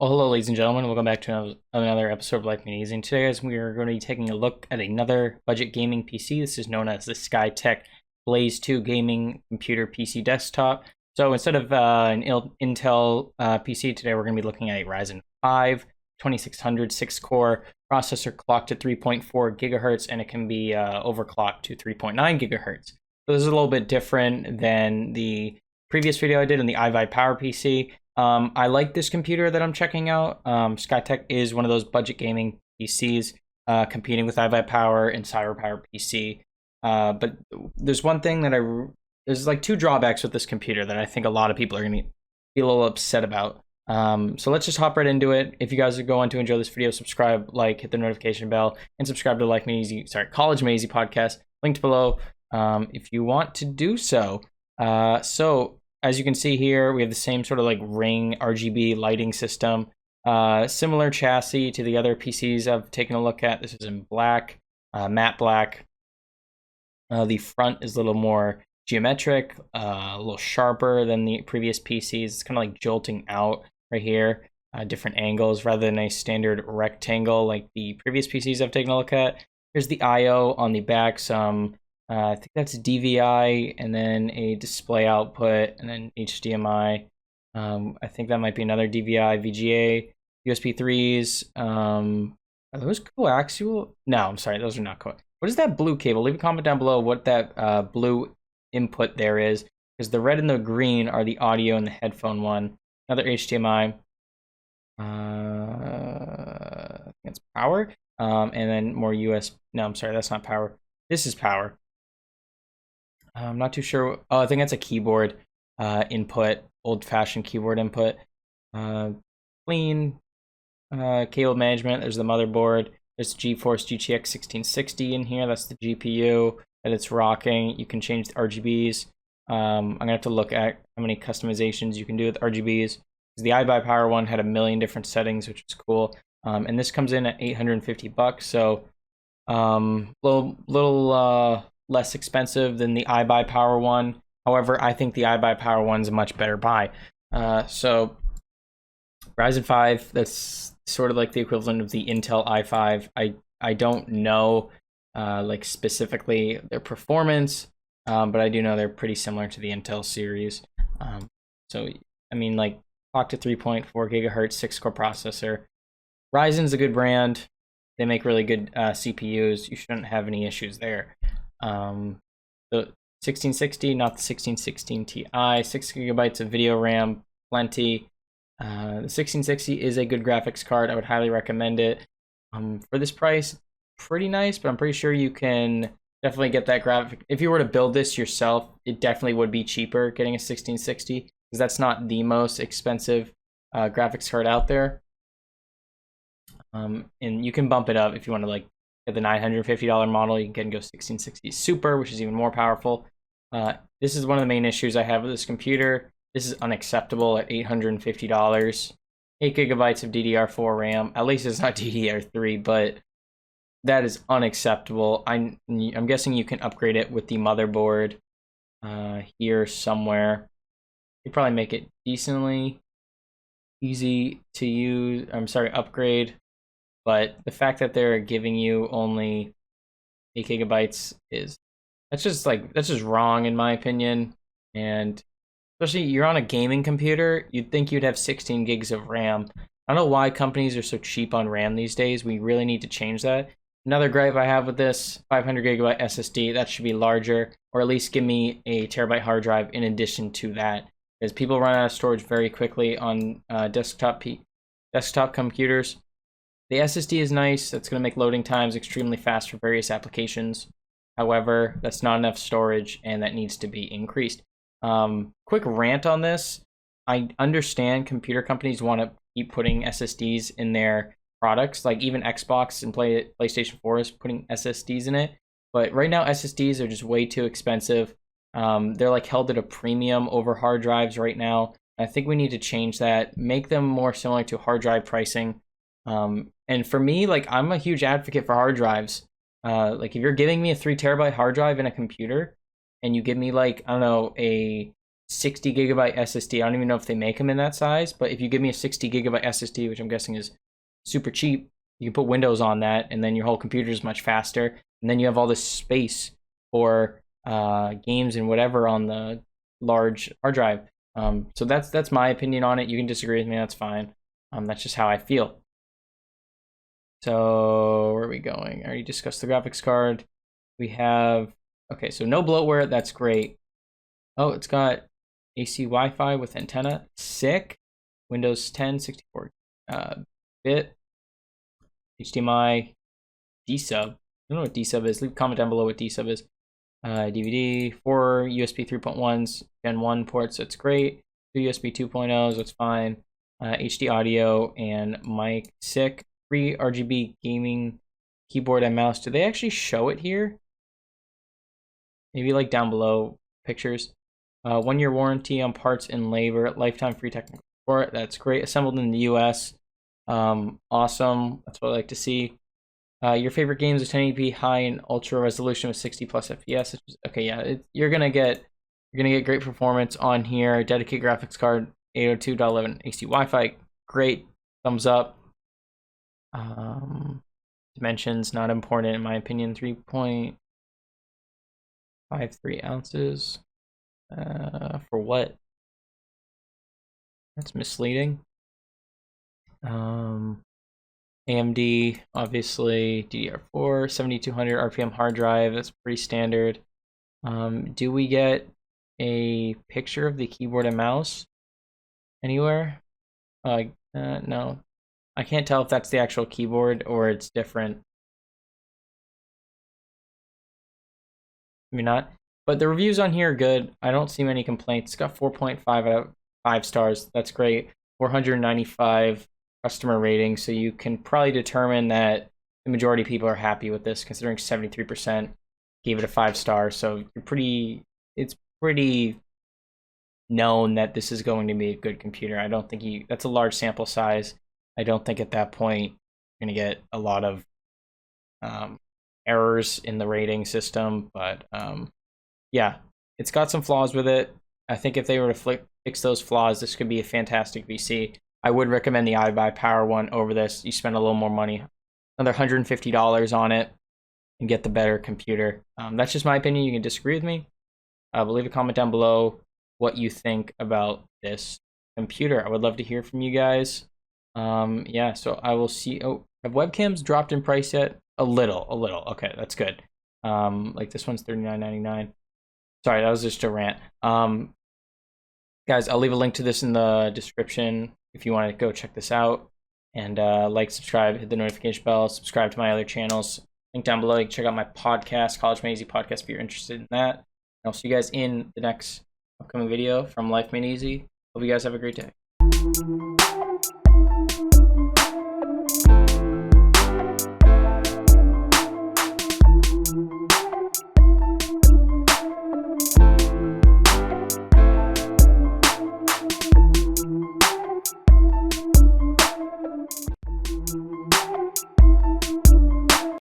Well, hello, ladies and gentlemen. Welcome back to another episode of Life Made Easy. And today, guys, we are going to be taking a look at another budget gaming PC. This is known as the SkyTech Blaze 2 gaming computer PC desktop. So instead of an Intel PC, today we're going to be looking at a Ryzen 5 2600 6-core processor clocked at 3.4 gigahertz, and it can be overclocked to 3.9 gigahertz. So this is a little bit different than the previous video I did on the iVibe Power PC. I like this computer that I'm checking out. SkyTech is one of those budget gaming PCs competing with iVibe Power and CyberPower PC. But there's one thing that there's like two drawbacks with this computer that I think a lot of people are going to be a little upset about. So let's just hop right into it. If you guys are going to enjoy this video, subscribe, like, hit the notification bell, and subscribe to College Made Easy podcast, linked below if you want to do so. As you can see here, we have the same sort of like ring RGB lighting system. Similar chassis to the other PCs I've taken a look at. This is in black, matte black. The front is a little more geometric, a little sharper than the previous PCs. It's kind of like jolting out right here, different angles rather than a standard rectangle like the previous PCs I've taken a look at. Here's the I/O on the back, some I think that's DVI, and then a display output, and then HDMI. I think that might be another DVI, VGA, USB 3s. Are those coaxial? No, I'm sorry, those are not coaxial. What is that blue cable? Leave a comment down below what that blue input there is, because the red and the green are the audio and the headphone one. Another HDMI. I think it's power. And then more USB. No, I'm sorry, that's not power. This is power. I'm not too sure. Oh, I think that's a keyboard input, old-fashioned keyboard input. Clean cable management. There's the motherboard. There's GeForce GTX 1660 in here. That's the GPU that it's rocking. You can change the RGBs. I'm gonna have to look at how many customizations you can do with RGBs. The iVibe Power one had a million different settings, which is cool. And this comes in at $850, so little less expensive than the iBuy Power one. However, I think the iBuy Power one's a much better buy. So Ryzen 5, that's sort of like the equivalent of the Intel i5. I don't know like specifically their performance, but I do know they're pretty similar to the Intel series. So I mean, like, clocked to 3.4 gigahertz 6-core processor. Ryzen's a good brand. They make really good CPUs. You shouldn't have any issues there. The 1660, not the 1616 Ti, 6 gigabytes of video RAM, plenty. The 1660 is a good graphics card. I would highly recommend it. For this price, pretty nice, but I'm pretty sure you can definitely get that graphic. If you were to build this yourself, it definitely would be cheaper getting a 1660, because that's not the most expensive graphics card out there. And you can bump it up if you want to, like, at the $950 model. You can go 1660 Super, which is even more powerful. This is one of the main issues I have with this computer. This is unacceptable at $850. 8 gigabytes of DDR4 RAM. At least it's not DDR3, but that is unacceptable. I'm guessing you can upgrade it with the motherboard here somewhere. You probably make it decently easy to use. Upgrade. But the fact that they're giving you only 8 gigabytes that's just wrong in my opinion. And especially you're on a gaming computer, you'd think you'd have 16 gigs of RAM. I don't know why companies are so cheap on RAM these days. We really need to change that. Another gripe I have with this 500 gigabyte SSD, that should be larger, or at least give me a terabyte hard drive in addition to that, because people run out of storage very quickly on desktop computers. The SSD is nice. That's going to make loading times extremely fast for various applications. However, that's not enough storage, and that needs to be increased. Quick rant on this. I understand computer companies want to keep putting SSDs in their products. Like even Xbox and PlayStation 4 is putting SSDs in it. But right now, SSDs are just way too expensive. They're like held at a premium over hard drives right now. I think we need to change that. Make them more similar to hard drive pricing. And for me, like, I'm a huge advocate for hard drives. Like, if you're giving me a 3 terabyte hard drive in a computer, and you give me, like, I don't know, a 60 gigabyte SSD. I don't even know if they make them in that size, but if you give me a 60 gigabyte SSD, which I'm guessing is super cheap, you can put Windows on that, and then your whole computer is much faster. And then you have all this space for games and whatever on the large hard drive. So that's my opinion on it. You can disagree with me, that's fine. That's just how I feel. So where are we going? I already discussed the graphics card. We have, okay, so no bloatware, that's great. Oh, it's got AC Wi-Fi with antenna, sick. Windows 10, 64-bit. HDMI, D-sub. I don't know what D-sub is. Leave a comment down below what D-sub is. DVD, 4 USB 3.1s, Gen 1 ports, that's great. 2 USB 2.0s, that's fine. HD audio and mic, sick. 3 RGB gaming keyboard and mouse. Do they actually show it here? Maybe like down below pictures. 1-year warranty on parts and labor. Lifetime free technical support. That's great. Assembled in the US. Awesome. That's what I like to see. Your favorite games is 1080p high and ultra resolution with 60 plus FPS. Okay, yeah, you're gonna get great performance on here. Dedicated graphics card, 802.11 AC Wi-Fi, great, thumbs up. Dimensions not important in my opinion. 3.53 ounces. For what? That's misleading. AMD, obviously, DDR4, 7200 RPM hard drive, that's pretty standard. Do we get a picture of the keyboard and mouse anywhere? No. I can't tell if that's the actual keyboard or it's different. Maybe not. But the reviews on here are good. I don't see many complaints. It's got 4.5 out of 5 stars. That's great. 495 customer rating, so you can probably determine that the majority of people are happy with this, considering 73% gave it a 5-star. So it's pretty known that this is going to be a good computer. I don't think that's a large sample size. I don't think at that point you're going to get a lot of errors in the rating system, but yeah, it's got some flaws with it. I think if they were to fix those flaws, this could be a fantastic PC. I would recommend the iBuyPower one over this. You spend a little more money, another $150 on it, and get the better computer. That's just my opinion. You can disagree with me. But leave a comment down below what you think about this computer. I would love to hear from you guys. Yeah, so I will see. Oh, have webcams dropped in price yet? A little. Okay, that's good. Like this one's $39.99. Sorry, that was just a rant. Guys, I'll leave a link to this in the description if you want to go check this out. And like, subscribe, hit the notification bell, subscribe to my other channels. Link down below. You can check out my podcast, College Made Easy Podcast, if you're interested in that. And I'll see you guys in the next upcoming video from Life Made Easy. Hope you guys have a great day.